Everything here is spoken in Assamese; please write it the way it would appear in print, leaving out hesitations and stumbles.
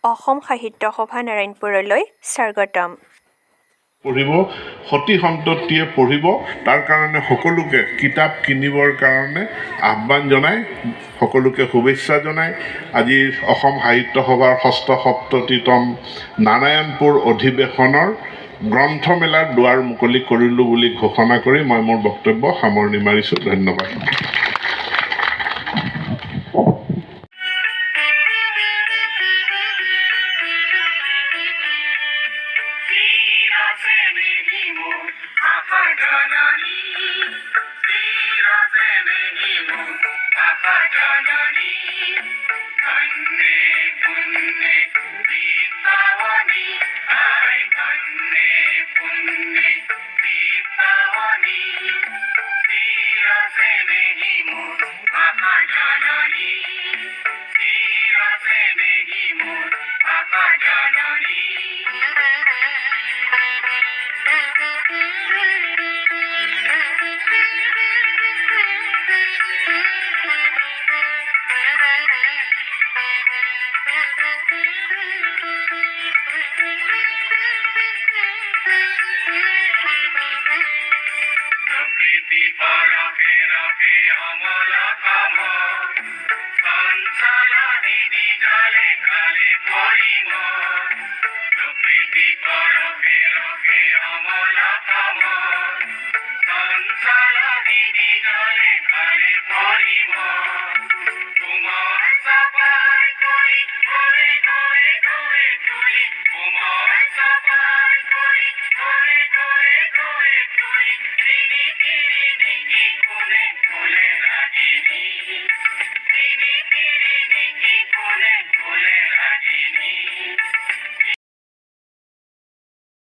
অসম সাহিত্য সভা নাৰায়ণপুৰলৈ স্বাগতম। পঢ়িব, সতি সন্ততিয়ে পঢ়িব, তাৰ কাৰণে সকলোকে কিতাপ কিনিবৰ কাৰণে আহ্বান জনাই, সকলোকে শুভেচ্ছা জনাই আজি অসম সাহিত্য সভাৰ ৬৭তম নাৰায়ণপুৰ অধিৱেশনৰ গ্ৰন্থমেলাৰ দুৱাৰ মুকলি কৰিলোঁ বুলি ঘোষণা কৰি মই মোৰ বক্তব্য সামৰণি মাৰিছোঁ। ধন্যবাদ।